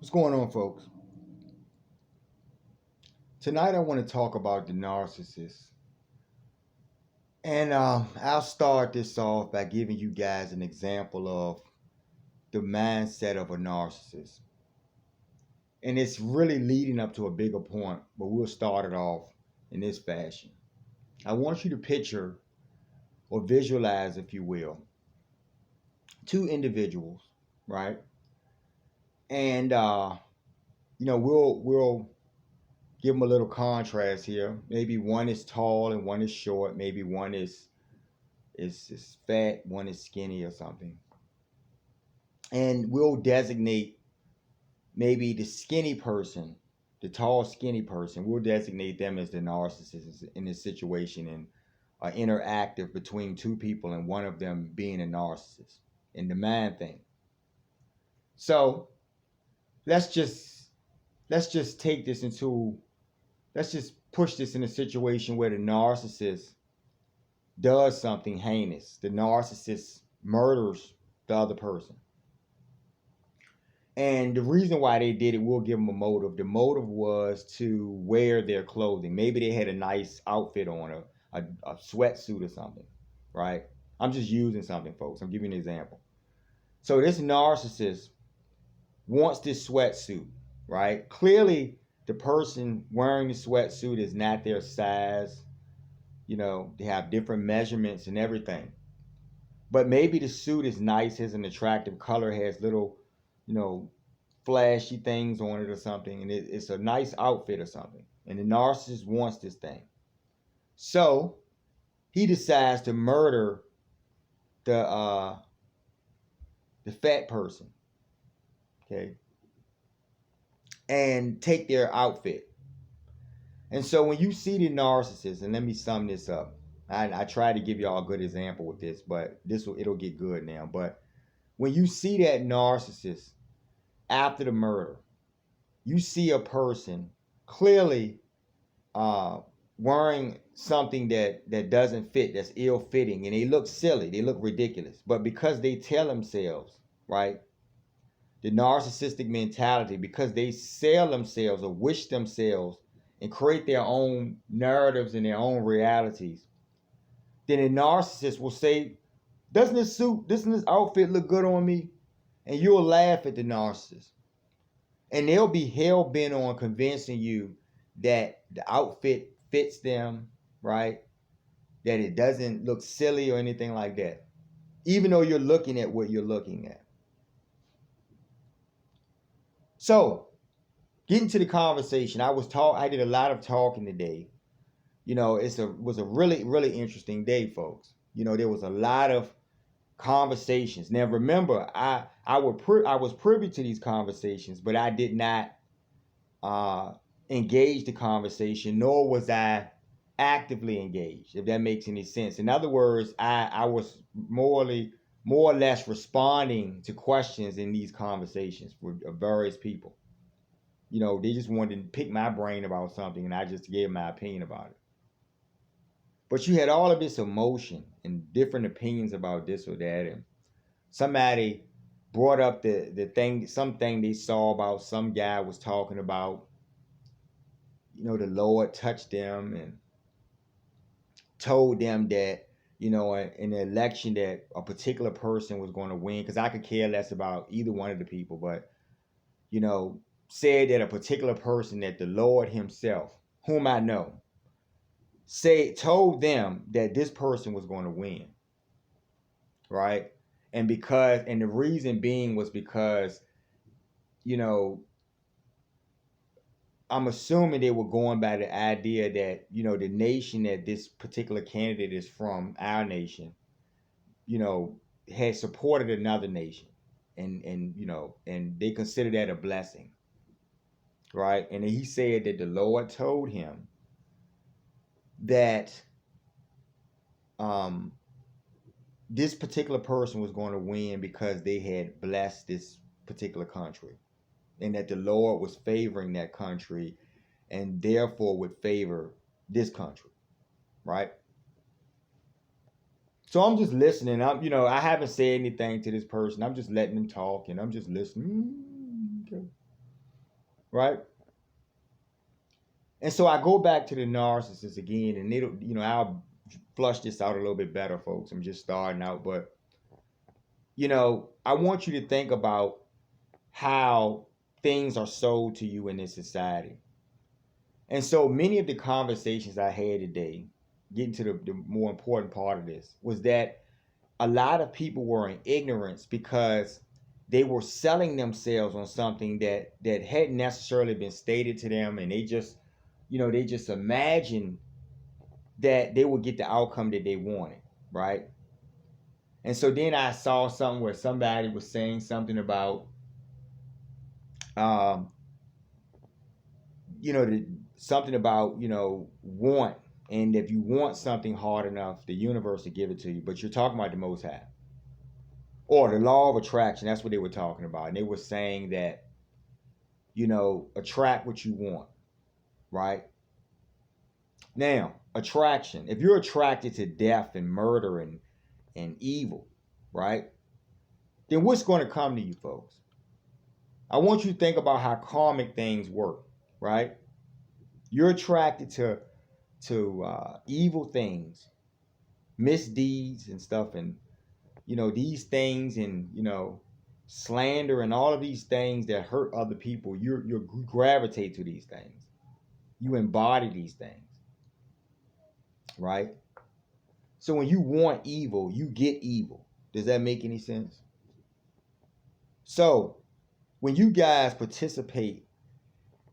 What's going on, folks? Tonight I want to talk about the narcissist. And I'll start this off by giving you guys an example of the mindset of a narcissist. And it's really leading up to a bigger point, but we'll start it off in this fashion. I want you to picture or visualize, if you will, two individuals, right? And we'll give them a little contrast here. Maybe one is tall and one is short. Maybe one is fat, one is skinny or something. And we'll designate maybe the skinny person, the tall, skinny person, we'll designate them as the narcissist in this situation and interactive between two people and one of them being a narcissist in the mind thing. So let's just take this into let's just push this in a situation where the narcissist does something heinous. The narcissist murders the other person. And the reason why they did it, we'll give them a motive. The motive was to wear their clothing. Maybe they had a nice outfit on, a sweatsuit or something, right? I'm just using something, folks. I'm giving you an example. So this narcissist wants this sweatsuit, right? Clearly, the person wearing the sweatsuit is not their size. They have different measurements and everything. But maybe the suit is nice, has an attractive color, has little, flashy things on it or something, and it's a nice outfit or something. And the narcissist wants this thing. So he decides to murder the fat person, okay, and take their outfit. And so when you see the narcissist, and let me sum this up. I try to give y'all a good example with this, but it'll get good now. But when you see that narcissist after the murder, you see a person clearly wearing something that doesn't fit, that's ill-fitting, and they look silly, they look ridiculous. But because they tell themselves, right, the narcissistic mentality, because they sell themselves or wish themselves and create their own narratives and their own realities, then a narcissist will say, doesn't this outfit look good on me? And you'll laugh at the narcissist. And they'll be hell bent on convincing you that the outfit fits them, right? That it doesn't look silly or anything like that, even though you're looking at what you're looking at. So, getting to the conversation, I did a lot of talking today. Was a really, really interesting day, folks. There was a lot of conversations. Now, remember, I was privy to these conversations, but I did not engage the conversation, nor was I actively engaged, if that makes any sense. In other words, I was more or less responding to questions in these conversations with various people. They just wanted to pick my brain about something, and I just gave my opinion about it. But you had all of this emotion and different opinions about this or that, and somebody brought up something they saw about some guy was talking about. The Lord touched them and told them that, in the election that a particular person was going to win, because I could care less about either one of the people, but, said that a particular person, that the Lord himself, whom I know, told them that this person was going to win, right? And the reason being was because, I'm assuming they were going by the idea that, the nation that this particular candidate is from, our nation, had supported another nation. And they consider that a blessing. Right? And he said that the Lord told him that this particular person was going to win because they had blessed this particular country, and that the Lord was favoring that country and therefore would favor this country, right? So I'm just listening. I haven't said anything to this person. I'm just letting them talk, and I'm just listening. Okay. right? And so I go back to the narcissist again, and it'll, I'll flush this out a little bit better, folks. I'm just starting out, but I want you to think about how things are sold to you in this society. And so many of the conversations I had today, getting to the more important part of this, was that a lot of people were in ignorance because they were selling themselves on something that hadn't necessarily been stated to them, and they just imagined that they would get the outcome that they wanted, right? And so then I saw something where somebody was saying something about um, something about want, and if you want something hard enough, the universe will give it to you. But you're talking about the Most High or the law of attraction. That's what they were talking about, and they were saying that attract what you want, right? Now, attraction. If you're attracted to death and murder and evil, right? Then what's going to come to you, folks? I want you to think about how karmic things work, right? You're attracted to evil things, misdeeds and stuff, and these things, and slander and all of these things that hurt other people. You gravitate to these things. You embody these things, right? So when you want evil, you get evil. Does that make any sense? So when you guys participate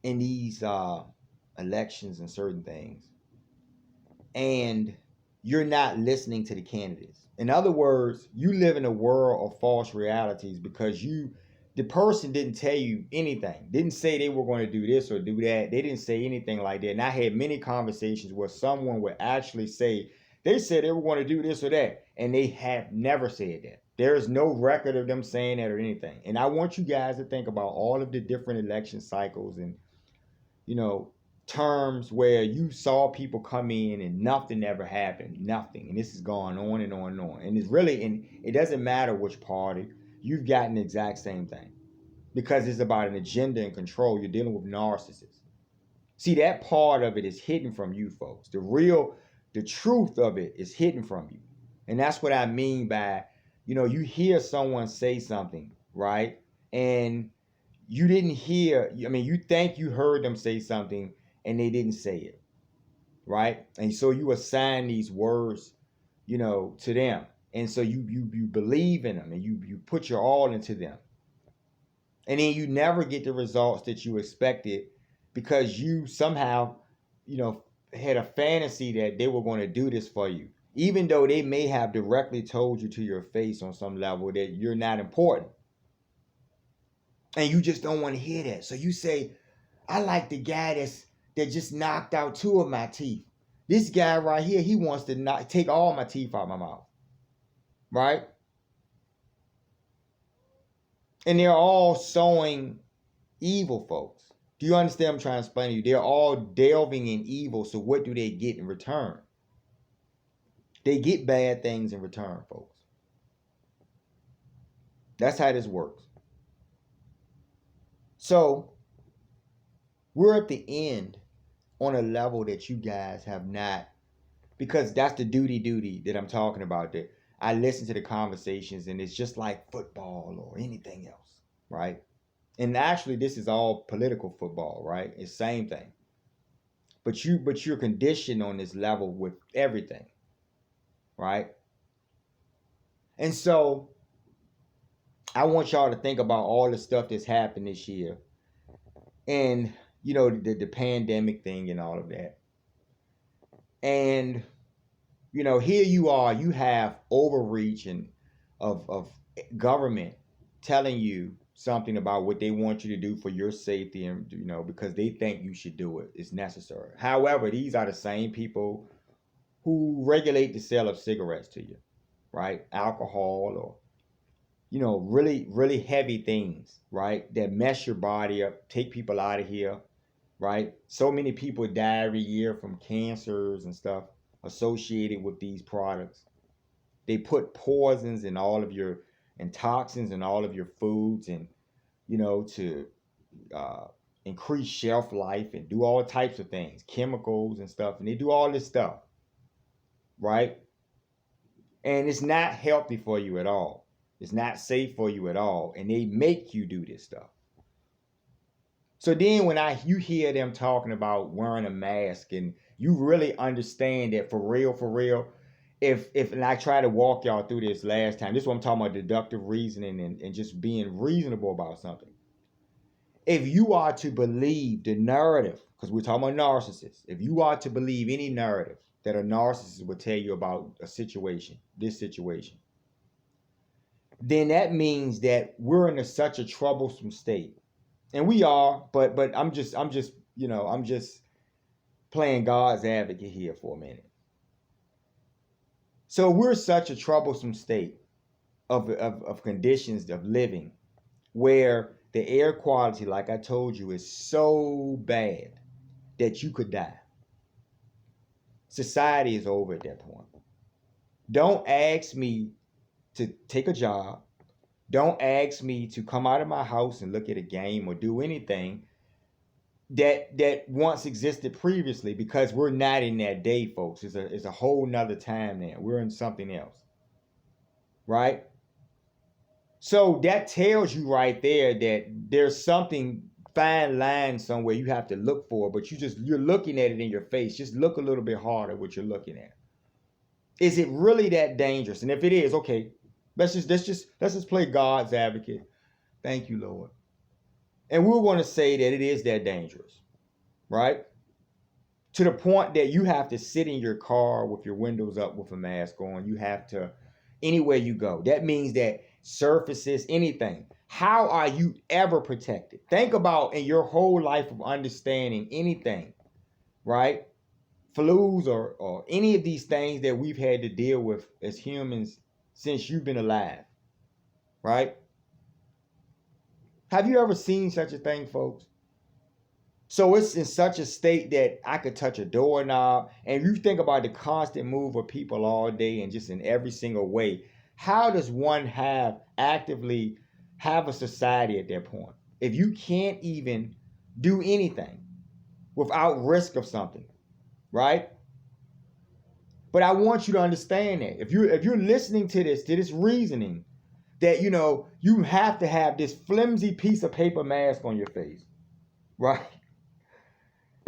in these elections and certain things, and you're not listening to the candidates. In other words, you live in a world of false realities because the person didn't tell you anything. Didn't say they were going to do this or do that. They didn't say anything like that. And I had many conversations where someone would actually say, they said they were going to do this or that, and they have never said that. There is no record of them saying that or anything. And I want you guys to think about all of the different election cycles and, terms where you saw people come in and nothing ever happened, nothing. And this is going on and on and on. And it doesn't matter which party, you've gotten the exact same thing because it's about an agenda and control. You're dealing with narcissists. See, that part of it is hidden from you, folks. The truth of it is hidden from you. And that's what I mean by, you hear someone say something, right? And you didn't hear, you think you heard them say something and they didn't say it, right? And so you assign these words, to them. And so you believe in them and you put your all into them. And then you never get the results that you expected because you somehow, had a fantasy that they were going to do this for you. Even though they may have directly told you to your face on some level that you're not important. And you just don't want to hear that. So you say, I like the guy that just knocked out 2 of my teeth. This guy right here, he wants to take all my teeth out of my mouth. Right? And they're all sowing evil, folks. Do you understand what I'm trying to explain to you? They're all delving in evil, so what do they get in return? They get bad things in return, folks. That's how this works. So, we're at the end on a level that you guys have not, because that's the duty that I'm talking about. That I listen to the conversations and it's just like football or anything else, right? And actually, this is all political football, right? It's the same thing. But you're conditioned on this level with everything, right? And so I want y'all to think about all the stuff that's happened this year, and the pandemic thing and all of that. And here you are, you have overreaching of government telling you something about what they want you to do for your safety, and because they think you should do it, it's necessary. However, these are the same people who regulate the sale of cigarettes to you, right? Alcohol, or really, really heavy things, right? That mess your body up, take people out of here, right? So many people die every year from cancers and stuff associated with these products. They put poisons in all of your, and toxins in all of your foods, and to uh, increase shelf life and do all types of things, chemicals and stuff, and they do all this stuff, right? And it's not healthy for you at all. It's not safe for you at all, and they make you do this stuff. So then when you hear them talking about wearing a mask, and you really understand that for real, if and I try to walk y'all through this last time, this is what I'm talking about, deductive reasoning and just being reasonable about something. If you are to believe the narrative, because we're talking about narcissists, if you are to believe any narrative that a narcissist would tell you about a situation, this situation, then that means that we're in such a troublesome state. And we are, but I'm just playing God's advocate here for a minute. So we're such a troublesome state of conditions of living where the air quality, like I told you, is so bad that you could die. Society is over at that point. Don't ask me to take a job. Don't ask me to come out of my house and look at a game or do anything that once existed previously, because we're not in that day, folks. It's a whole nother time now. We're in something else, right? So that tells you right there that there's something fine line somewhere you have to look for, but you're looking at it in your face. Just look a little bit harder what you're looking at. Is it really that dangerous? And if it is, okay, let's just play God's advocate. Thank you, Lord. And we're going to say that it is that dangerous, right? To the point that you have to sit in your car with your windows up with a mask on. You have to, anywhere you go. That means that surfaces, anything. How are you ever protected? Think about in your whole life of understanding anything, right? Flus or any of these things that we've had to deal with as humans since you've been alive, right? Have you ever seen such a thing, folks? So it's in such a state that I could touch a doorknob. And you think about the constant move of people all day and just in every single way. How does one actively have a society at that point? If you can't even do anything without risk of something, right? But I want you to understand that if you're listening to this reasoning, that you have to have this flimsy piece of paper mask on your face, right?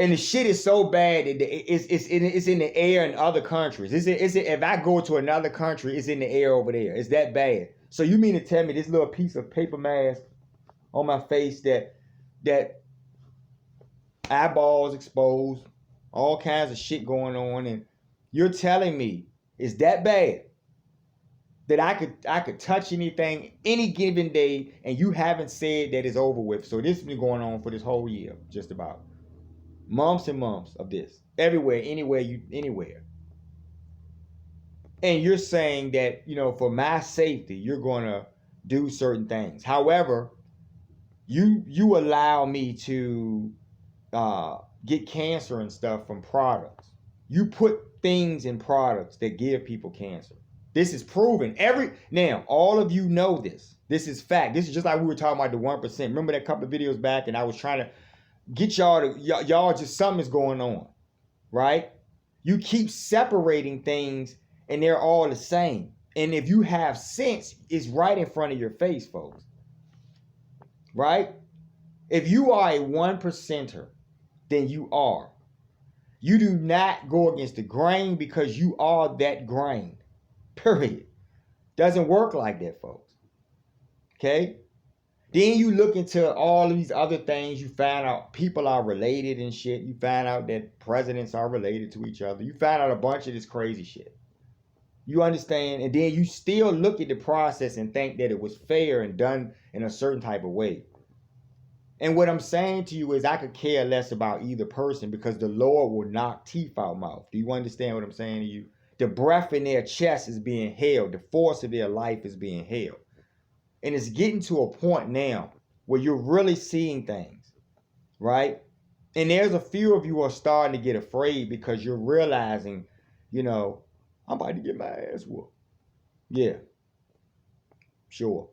And the shit is so bad that it's in the air in other countries. Is it if I go to another country, it's in the air over there. It's that bad. So you mean to tell me this little piece of paper mask on my face that eyeballs exposed, all kinds of shit going on, and you're telling me it's that bad that I could touch anything any given day, and you haven't said that it's over with. So this has been going on for this whole year, just about. Months and months of this. Everywhere, anywhere. And you're saying that, for my safety, you're going to do certain things. However, you allow me to get cancer and stuff from products. You put things in products that give people cancer. This is proven. Now, all of you know this. This is fact. This is just like we were talking about the 1%. Remember that couple of videos back, and I was trying to get y'all just something's going on, right? You keep separating things and they're all the same. And if you have sense, it's right in front of your face, folks. Right? If you are a 1%er, then you are. You do not go against the grain because you are that grain. Period. Doesn't work like that, folks. Okay? Then you look into all of these other things. You find out people are related and shit. You find out that presidents are related to each other. You find out a bunch of this crazy shit. You understand? And then you still look at the process and think that it was fair and done in a certain type of way. And what I'm saying to you is I could care less about either person because the Lord will knock teeth out mouth. Do you understand what I'm saying to you? The breath in their chest is being held. The force of their life is being held. And it's getting to a point now where you're really seeing things, right? And there's a few of you who are starting to get afraid because you're realizing, I'm about to get my ass whooped. Yeah, sure.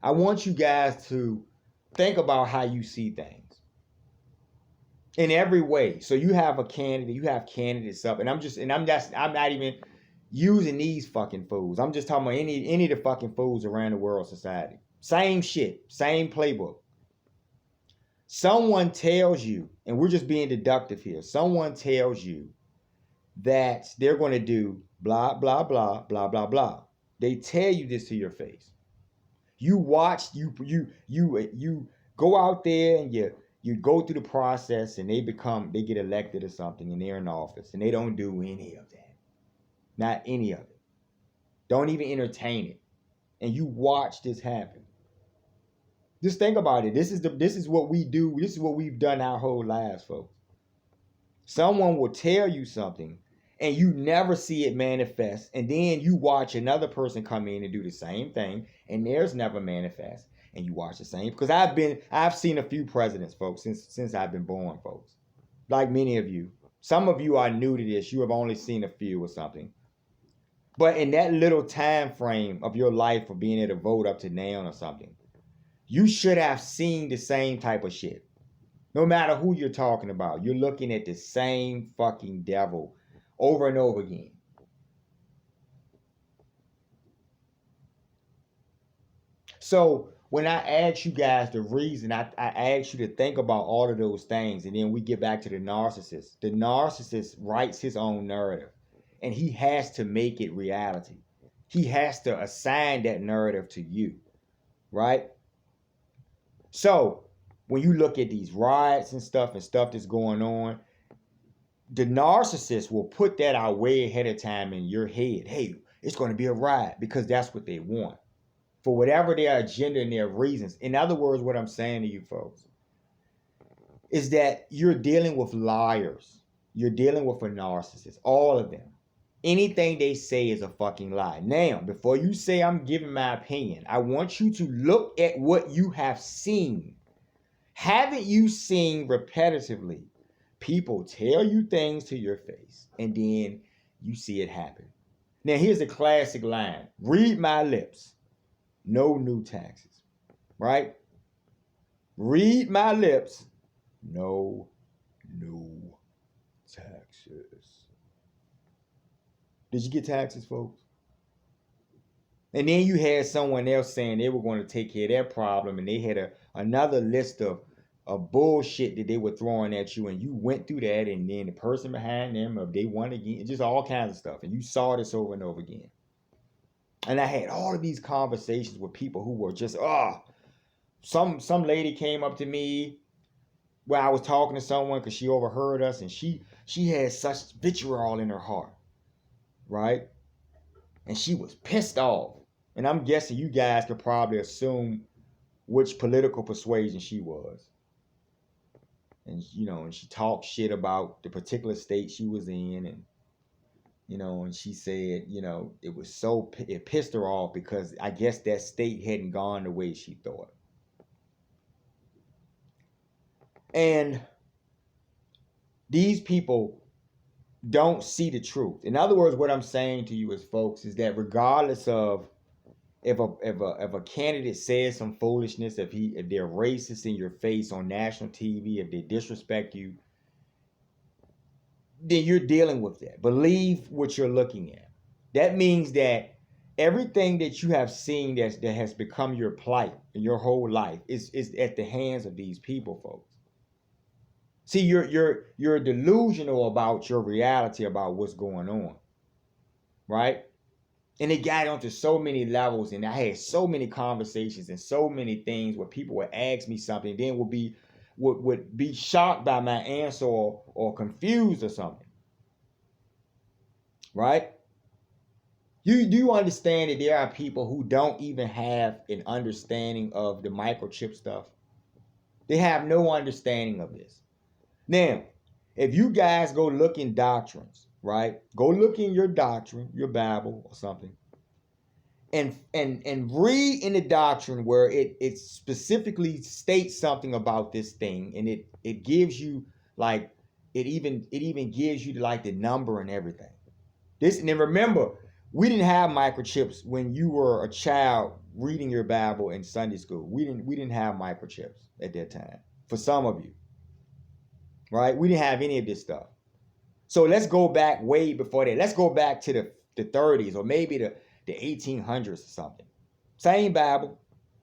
I want you guys to think about how you see things in every way. So you have a candidate, you have candidates up, and I'm not even using these fucking fools. I'm just talking about any of the fucking fools around the world society. Same shit, same playbook. Someone tells you, and we're just being deductive here, someone tells you that they're going to do blah, blah, blah, blah, blah, blah. They tell you this to your face. You watch, you go out there and you go through the process and they get elected or something and they're in office and they don't do any of that. Not any of it. Don't even entertain it. And you watch this happen. Just think about it. This is what we do. This is what we've done our whole lives, folks. Someone will tell you something and you never see it manifest, and then you watch another person come in and do the same thing and theirs never manifest, and you watch the same. Because I've seen a few presidents, folks, since I've been born, folks. Like many of you. Some of you are new to this. You have only seen a few or something. But in that little time frame of your life of being able to vote up to now or something, you should have seen the same type of shit. No matter who you're talking about, you're looking at the same fucking devil over and over again. So when I ask you guys the reason, I ask you to think about all of those things, and then we get back to the narcissist. The narcissist writes his own narrative, and he has to make it reality. He has to assign that narrative to you, right? So when you look at these riots and stuff that's going on, the narcissist will put that out way ahead of time in your head. Hey, it's going to be a riot, because that's what they want. For whatever their agenda and their reasons. In other words, what I'm saying to you folks is that you're dealing with liars. You're dealing with a narcissist. All of them. Anything they say is a fucking lie. Now, before you say I'm giving my opinion, I want you to look at what you have seen. Haven't you seen repetitively people tell you things to your face and then you see it happen? Now, here's a classic line. Read my lips. No new taxes. Right? Read my lips. No new taxes. Did you get taxes, folks? And then you had someone else saying they were going to take care of their problem, and they had another list of bullshit that they were throwing at you, and you went through that, and then the person behind them, if they won again, just all kinds of stuff. And you saw this over and over again. And I had all of these conversations with people who were just, some lady came up to me where I was talking to someone because she overheard us, and she had such vitriol in her heart, right? And she was pissed off. And I'm guessing you guys could probably assume which political persuasion she was. And, and she talked shit about the particular state she was in. And, and she said, it pissed her off because I guess that state hadn't gone the way she thought. And these people don't see the truth. In other words, what I'm saying to you as folks is that regardless of if a candidate says some foolishness, if they're racist in your face on national TV, if they disrespect you, then you're dealing with that. Believe what you're looking at. That means that everything that you have seen that has become your plight in your whole life is at the hands of these people, folks. See, you're delusional about your reality about what's going on, right? And it got onto so many levels, and I had so many conversations and so many things where people would ask me something, then would be shocked by my answer or confused or something, right? You do understand that there are people who don't even have an understanding of the microchip stuff. They have no understanding of this. Now, if you guys go look in doctrines, right? Go look in your doctrine, your Bible or something, and read in the doctrine where it specifically states something about this thing, and it gives you like it even gives you like the number and everything. And then remember, We didn't have microchips when you were a child reading your Bible in Sunday school. We didn't have microchips at that time. For some of you, right? We didn't have any of this stuff. So let's go back way before that. Let's go back to the 30s or maybe the 1800s or something. Same Bible.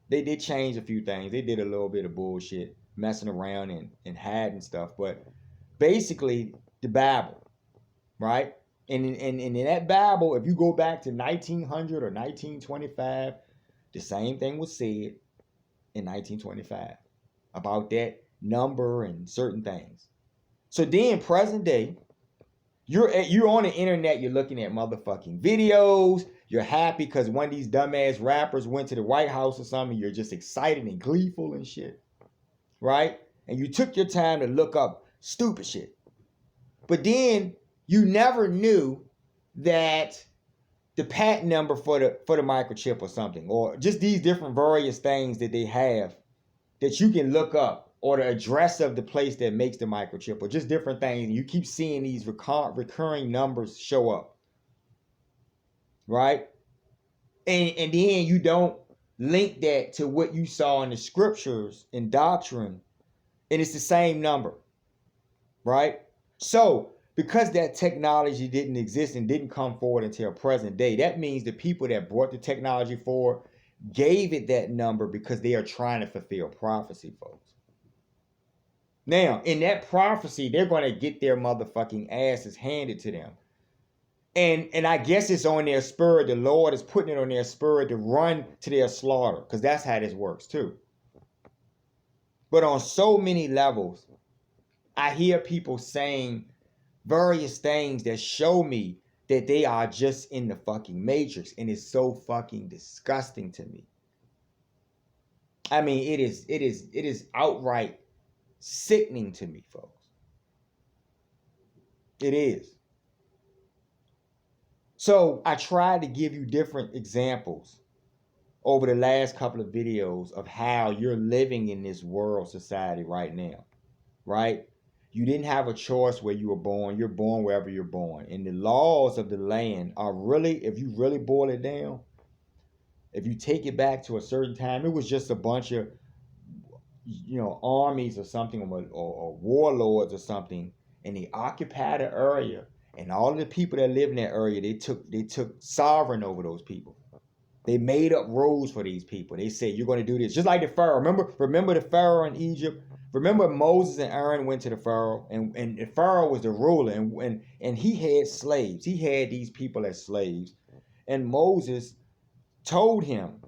They did change a few things. They did a little bit of bullshit, messing around and hiding stuff. But basically, the Bible, right? And in that Bible, if you go back to 1900 or 1925, the same thing was said in 1925 about that number and certain things. So then, present day, you're on the internet, you're looking at motherfucking videos, you're happy because one of these dumbass rappers went to the White House or something, you're just excited and gleeful and shit, right? And you took your time to look up stupid shit. But then you never knew that the patent number for the microchip or something, or just these different various things that they have that you can look up, or the address of the place that makes the microchip, or just different things. And you keep seeing these recurring numbers show up, right? And then you don't link that to what you saw in the scriptures and doctrine, and it's the same number, right? So because that technology didn't exist and didn't come forward until present day, that means the people that brought the technology forward gave it that number because they are trying to fulfill prophecy, folks. Now, in that prophecy, they're going to get their motherfucking asses handed to them. And I guess it's on their spirit. The Lord is putting it on their spirit to run to their slaughter, because that's how this works too. But on so many levels, I hear people saying various things that show me that they are just in the fucking matrix, and it's so fucking disgusting to me. I mean, it is outright sickening to me, folks. It is. So I tried to give you different examples over the last couple of videos of how you're living in this world society right now, right? You didn't have a choice where you were born. You're born wherever you're born. And the laws of the land are really, if you really boil it down, if you take it back to a certain time, it was just a bunch of, armies or something, or warlords or something, and they occupied an area, and all of the people that live in that area, they took sovereign over those people. They made up rules for these people. They said, you're going to do this. Just like the Pharaoh. Remember the Pharaoh in Egypt? Remember Moses and Aaron went to the Pharaoh, and the Pharaoh was the ruler, and he had slaves. He had these people as slaves. And Moses told him,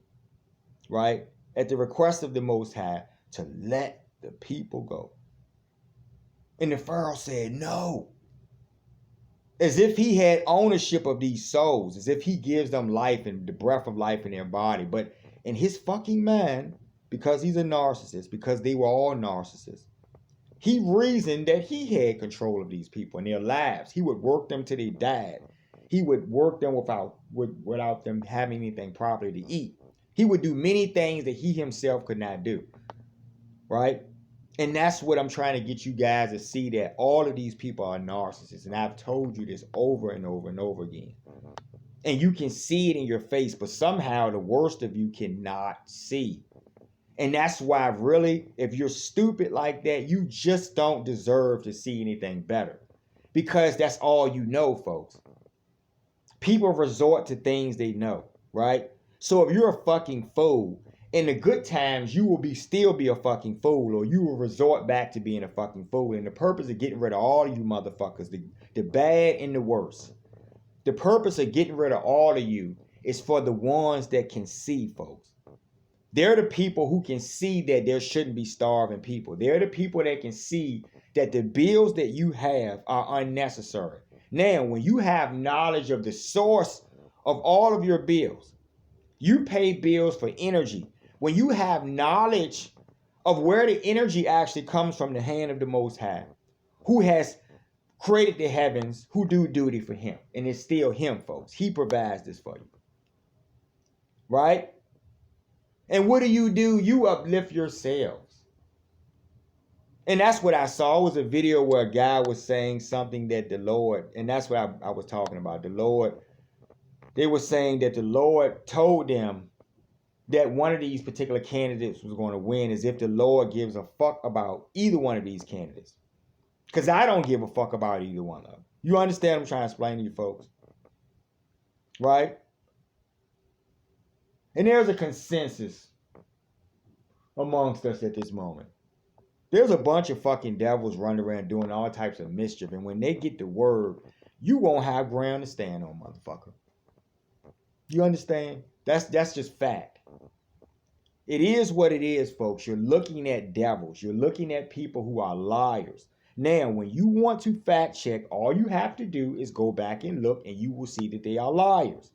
right, at the request of the Most High, to let the people go. And the Pharaoh said no. As if he had ownership of these souls, as if he gives them life and the breath of life in their body. But in his fucking mind, because he's a narcissist, because they were all narcissists, he reasoned that he had control of these people and their lives. He would work them till they died. He would work them without them having anything properly to eat. He would do many things that he himself could not do. Right? And that's what I'm trying to get you guys to see, that all of these people are narcissists. And I've told you this over and over and over again. And you can see it in your face, but somehow the worst of you cannot see. And that's why, really, if you're stupid like that, you just don't deserve to see anything better. Because that's all you know, folks. People resort to things they know, right? So if you're a fucking fool, in the good times, you will still be a fucking fool, or you will resort back to being a fucking fool. And the purpose of getting rid of all of you motherfuckers, the bad and the worst, the purpose of getting rid of all of you is for the ones that can see, folks. They're the people who can see that there shouldn't be starving people. They're the people that can see that the bills that you have are unnecessary. Now, when you have knowledge of the source of all of your bills, you pay bills for energy. When you have knowledge of where the energy actually comes from, the hand of the Most High, who has created the heavens, who do duty for him. And it's still him, folks. He provides this for you. Right? And what do? You uplift yourselves. And that's what I saw. It was a video where a guy was saying something that the Lord, and that's what I was talking about. The Lord They were saying that the Lord told them that one of these particular candidates was going to win, as if the Lord gives a fuck about either one of these candidates. Because I don't give a fuck about either one of them. You understand what I'm trying to explain to you folks? Right? And there's a consensus amongst us at this moment. There's a bunch of fucking devils running around doing all types of mischief. And when they get the word, you won't have ground to stand on, motherfucker. You understand? That's just fact. It is what it is, folks. You're looking at devils. You're looking at people who are liars. Now, when you want to fact check, all you have to do is go back and look, and you will see that they are liars.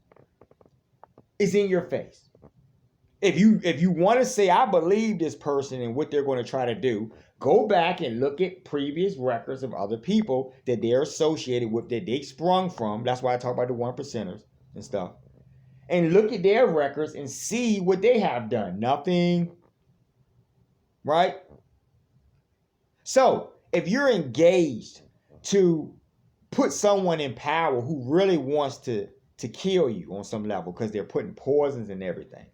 It's in your face. If you want to say, I believe this person and what they're going to try to do, go back and look at previous records of other people that they're associated with, that they sprung from. That's why I talk about the 1%ers and stuff. And look at their records and see what they have done. Nothing. Right? So, if you're engaged to put someone in power who really wants to kill you on some level because they're putting poisons and everything.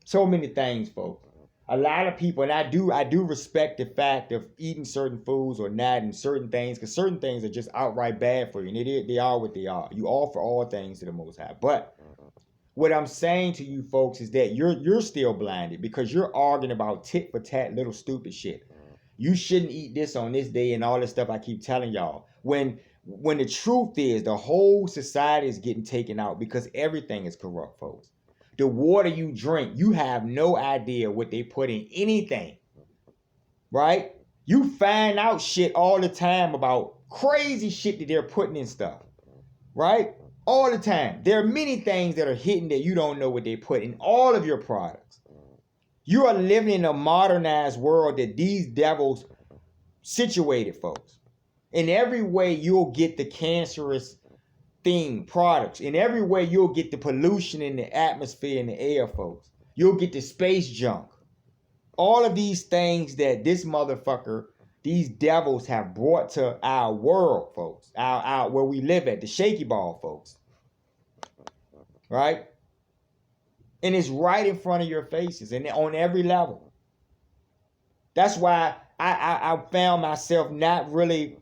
So many things, folks. A lot of people, and I do respect the fact of eating certain foods or not, and certain things, because certain things are just outright bad for you, and they are what they are. You offer all things to the Most High. But what I'm saying to you folks is that you're still blinded because you're arguing about tit for tat little stupid shit. You shouldn't eat this on this day and all this stuff I keep telling y'all. When the truth is the whole society is getting taken out because everything is corrupt, folks. The water you drink, you have no idea what they put in anything, right? You find out shit all the time about crazy shit that they're putting in stuff, right? All the time. There are many things that are hidden that you don't know what they put in all of your products. You are living in a modernized world that these devils situated, folks. In every way, you'll get the cancerous products. In every way, you'll get the pollution in the atmosphere and the air, folks. You'll get the space junk. All of these things that this motherfucker, these devils have brought to our world, folks. Our where we live at, the shaky ball, folks. Right? And it's right in front of your faces and on every level. That's why I found myself not really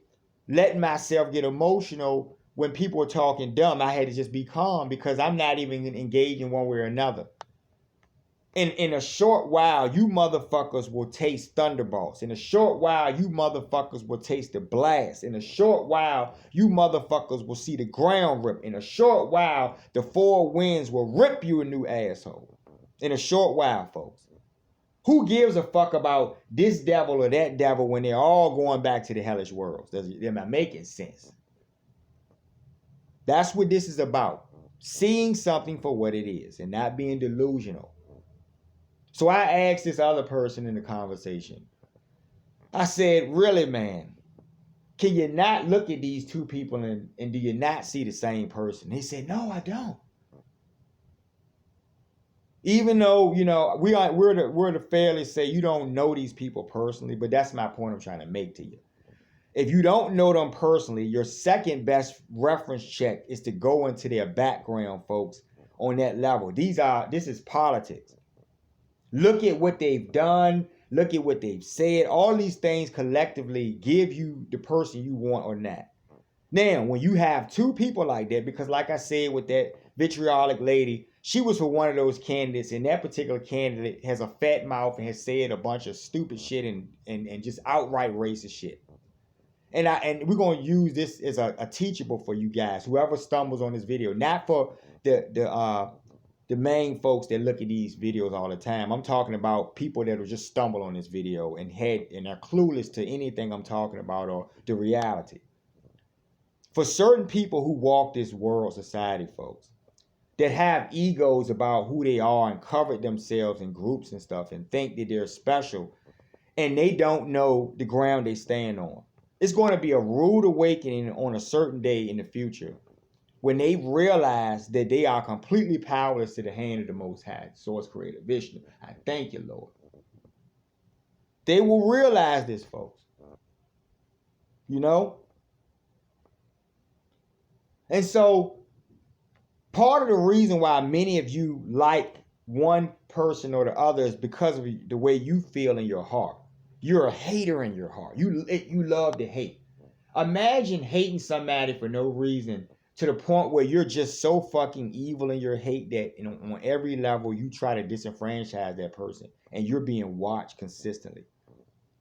letting myself get emotional when people were talking dumb. I had to just be calm because I'm not even engaged in one way or another. In a short while, you motherfuckers will taste thunderbolts. In a short while, you motherfuckers will taste the blast. In a short while, you motherfuckers will see the ground rip. In a short while, the four winds will rip you a new asshole. In a short while, folks. Who gives a fuck about this devil or that devil when they're all going back to the hellish worlds? Am I making sense? That's what this is about. Seeing something for what it is and not being delusional. So I asked this other person in the conversation. I said, really, man, can you not look at these two people and do you not see the same person? He said, no, I don't. Even though, we're the fairly say you don't know these people personally, but that's my point I'm trying to make to you. If you don't know them personally, your second best reference check is to go into their background, folks, on that level. This is politics. Look at what they've done. Look at what they've said. All these things collectively give you the person you want or not. Now, when you have two people like that, because like I said with that vitriolic lady, she was for one of those candidates, and that particular candidate has a fat mouth and has said a bunch of stupid shit and just outright racist shit. And we're going to use this as a teachable for you guys, whoever stumbles on this video, not for the main folks that look at these videos all the time. I'm talking about people that will just stumble on this video and are clueless to anything I'm talking about or the reality. For certain people who walk this world society, folks, that have egos about who they are and covered themselves in groups and stuff and think that they're special, and they don't know the ground they stand on. It's going to be a rude awakening on a certain day in the future when they realize that they are completely powerless to the hand of the Most High, Source Creator, Vishnu. I thank you, Lord. They will realize this, folks. You know? And so, Part of the reason why many of you like one person or the other is because of the way you feel in your heart. You're a hater in your heart. You love to hate. Imagine hating somebody for no reason to the point where you're just so fucking evil in your hate that on every level you try to disenfranchise that person and you're being watched consistently,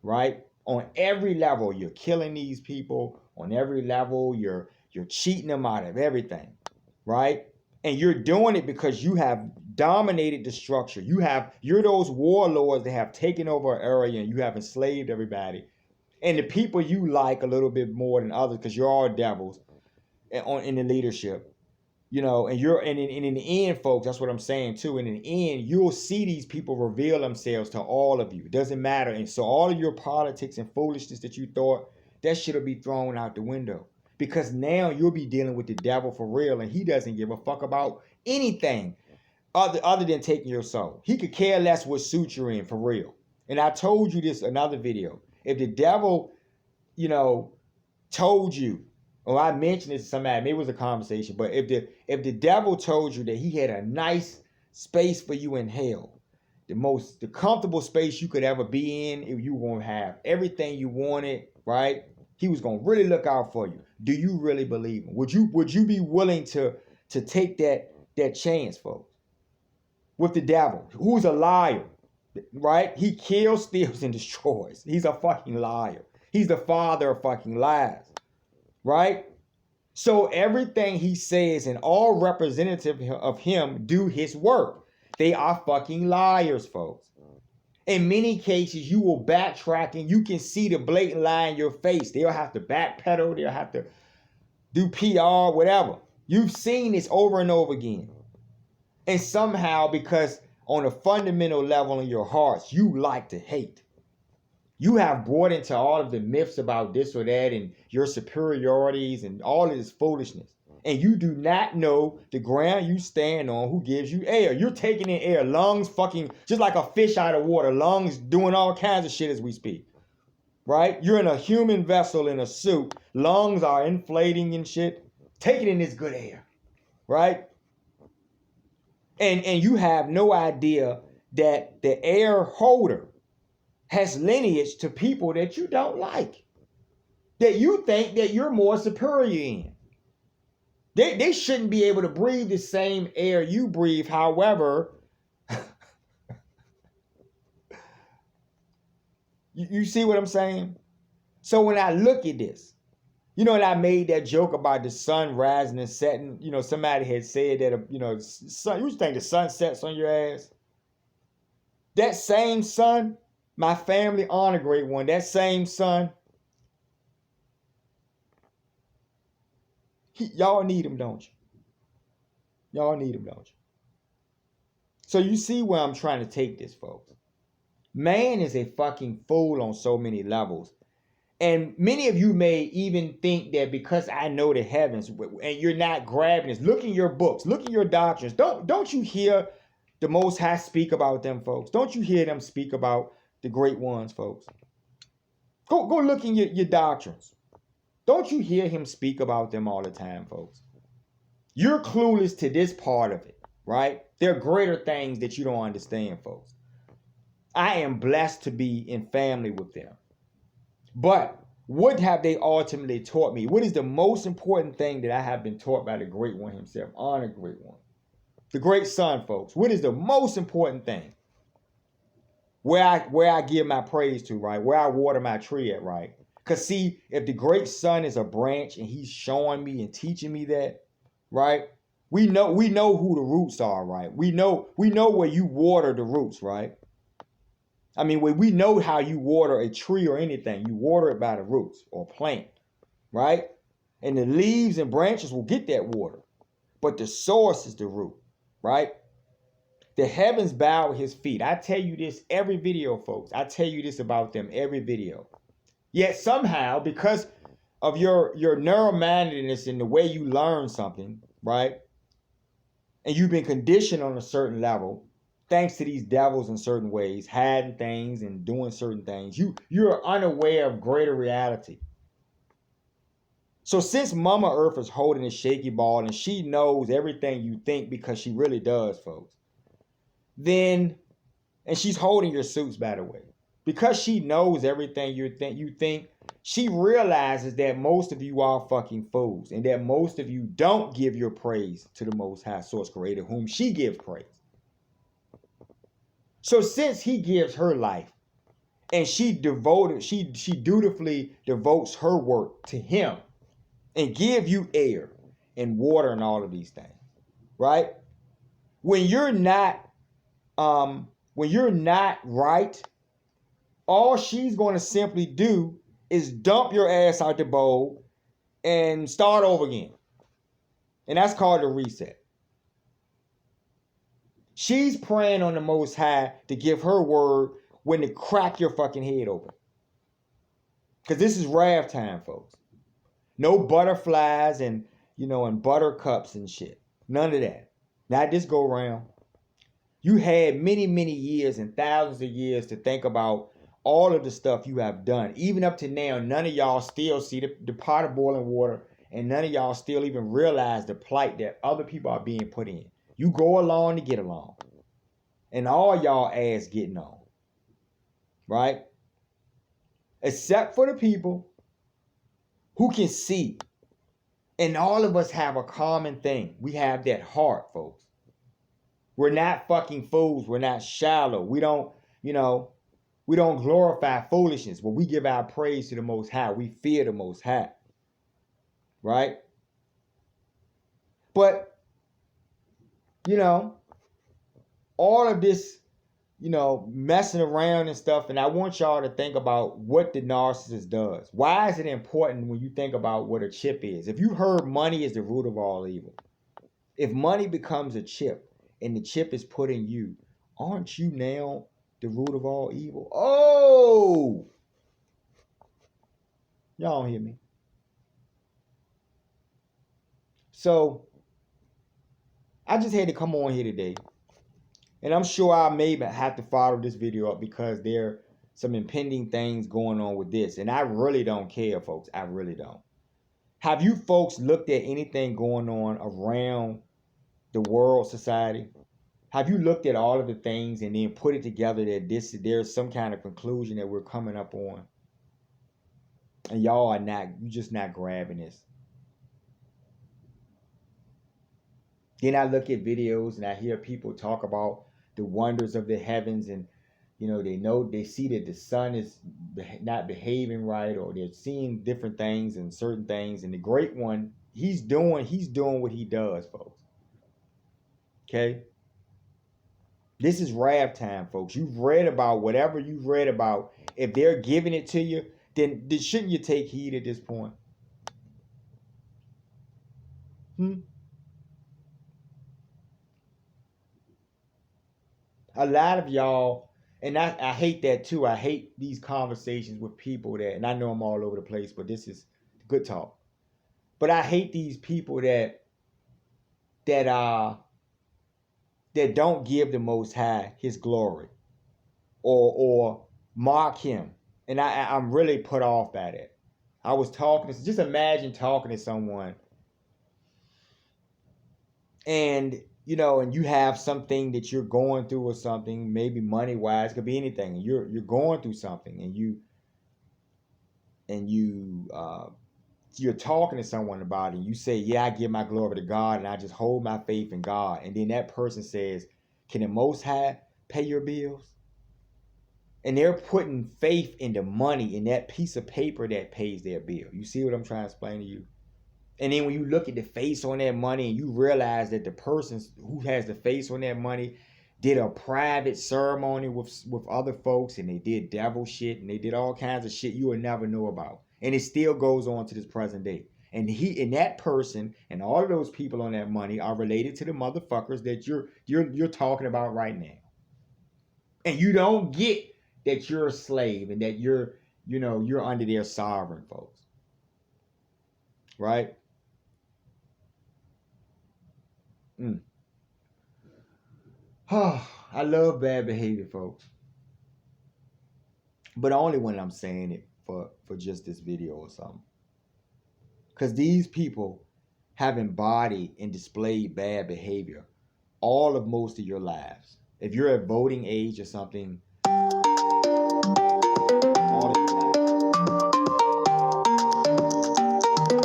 right? On every level, you're killing these people. On every level, you're cheating them out of everything, right? And you're doing it because you have dominated the structure. You're those warlords that have taken over an area and you have enslaved everybody. And the people you like a little bit more than others, because you're all devils in the leadership, and in the end, folks, that's what I'm saying too. And in the end, you'll see these people reveal themselves to all of you. It doesn't matter. And so all of your politics and foolishness that you thought, that shit'll be thrown out the window. Because now you'll be dealing with the devil for real, and he doesn't give a fuck about anything other than taking your soul. He could care less what suit you're in for real. And I told you this another video. If the devil, told you, or I mentioned this to somebody, maybe it was a conversation, but if the devil told you that he had a nice space for you in hell, the comfortable space you could ever be in, if you were gonna have everything you wanted, right? He was gonna really look out for you. Do you really believe him? Would you be willing to take that chance, folks? With the devil, who's a liar, right? He kills, steals, and destroys. He's a fucking liar. He's the father of fucking lies, right? So everything he says and all representative of him do his work. They are fucking liars, folks. In many cases, you will backtrack and you can see the blatant lie in your face. They'll have to backpedal. They'll have to do PR, whatever. You've seen this over and over again. And somehow, because on a fundamental level in your hearts, you like to hate. You have brought into all of the myths about this or that and your superiorities and all of this foolishness. And you do not know the ground you stand on, who gives you air. You're taking in air, lungs fucking, just like a fish out of water, lungs doing all kinds of shit as we speak, right? You're in a human vessel in a suit. Lungs are inflating and shit, taking in this good air, right? And you have no idea that the air holder has lineage to people that you don't like, that you think that you're more superior in. They shouldn't be able to breathe the same air you breathe. However, you see what I'm saying? So when I look at this, and I made that joke about the sun rising and setting. Somebody had said that, sun, you think the sun sets on your ass? That same sun, my family honor great one, that same sun, y'all need him, don't you? Y'all need him, don't you? So you see where I'm trying to take this, folks. Man is a fucking fool on so many levels. And many of you may even think that because I know the heavens and you're not grabbing this. Look in your books. Look in your doctrines. Don't you hear the Most High speak about them, folks? Don't you hear them speak about the great ones, folks? Go look in your doctrines. Don't you hear him speak about them all the time, folks? You're clueless to this part of it, right? There are greater things that you don't understand, folks. I am blessed to be in family with them. But what have they ultimately taught me? What is the most important thing that I have been taught by the great one himself? Honor great one. The great son, folks. What is the most important thing? Where I give my praise to, right? Where I water my tree at, right? Because see, if the great son is a branch and he's showing me and teaching me that, right? We know who the roots are, right? We know where you water the roots, right? I mean, we know how you water a tree or anything. You water it by the roots or plant, right? And the leaves and branches will get that water. But the source is the root, right? The heavens bow at his feet. I tell you this every video, folks. I tell you this about them every video. Yet somehow, because of your narrow-mindedness and the way you learn something, right? And you've been conditioned on a certain level, thanks to these devils in certain ways, hiding things and doing certain things, you're unaware of greater reality. So since Mama Earth is holding a shaky ball and she knows everything you think, because she really does, folks, then, and she's holding your suits, by the way, because she knows everything you think, she realizes that most of you are fucking fools and that most of you don't give your praise to the Most High Source Creator, whom she gives praise. So since he gives her life and she dutifully devotes her work to him and give you air and water and all of these things, right? When you're not right, all she's going to simply do is dump your ass out the bowl and start over again. And that's called a reset. She's praying on the Most High to give her word when to crack your fucking head open. Because this is wrath time, folks. No butterflies and, and buttercups and shit. None of that. Not this go round. You had many, many years and thousands of years to think about all of the stuff you have done. Even up to now, none of y'all still see the pot of boiling water, and none of y'all still even realize the plight that other people are being put in. You go along to get along. And all y'all ass getting on. Right? Except for the people who can see. And all of us have a common thing. We have that heart, folks. We're not fucking fools. We're not shallow. We don't glorify foolishness, but we give our praise to the Most High. We fear the Most High. Right? But, all of this, messing around and stuff, and I want y'all to think about what the narcissist does. Why is it important when you think about what a chip is? If you heard money is the root of all evil, if money becomes a chip and the chip is put in you, aren't you now the root of all evil? Oh! Y'all don't hear me. So, I just had to come on here today. And I'm sure I may have to follow this video up because there are some impending things going on with this. And I really don't care, folks. I really don't. Have you folks looked at anything going on around the world society? Have you looked at all of the things and then put it together that there's some kind of conclusion that we're coming up on? And y'all are not, you just not grabbing this. Then I look at videos and I hear people talk about the wonders of the heavens, and they see that the sun is not behaving right, or they're seeing different things and certain things, and the great one, he's doing what he does, folks. Okay? This is wrath time, folks. You've read about whatever you've read about. If they're giving it to you, then shouldn't you take heed at this point? A lot of y'all, and I hate that too. I hate these conversations with people that, and I know I'm all over the place, but this is good talk. But I hate these people that don't give the Most High his glory or mock him. And I'm really put off by that. I was just imagine talking to someone and and you have something that you're going through or something, maybe money wise, could be anything. You're going through something and you're talking to someone about it. And you say, yeah, I give my glory to God and I just hold my faith in God. And then that person says, can the Most High pay your bills? And they're putting faith in the money in that piece of paper that pays their bill. You see what I'm trying to explain to you? And then when you look at the face on that money and you realize that the person who has the face on that money did a private ceremony with other folks, and they did devil shit and they did all kinds of shit you would never know about. And it still goes on to this present day. And that person and all of those people on that money are related to the motherfuckers that you're talking about right now. And you don't get that you're a slave and that you're under their sovereign, folks. Right? I love bad behavior, folks. But only when I'm saying it for just this video or something. Because these people have embodied and displayed bad behavior all of most of your lives. If you're at voting age or something, all of your life.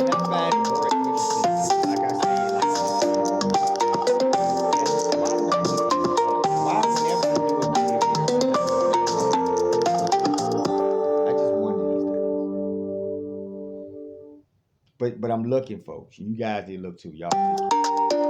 And I find it very interesting because, like I said, why do I do this? Why whenever I do a video here, I just wonder these things. But I'm looking, folks. You guys did look too. Y'all thinking.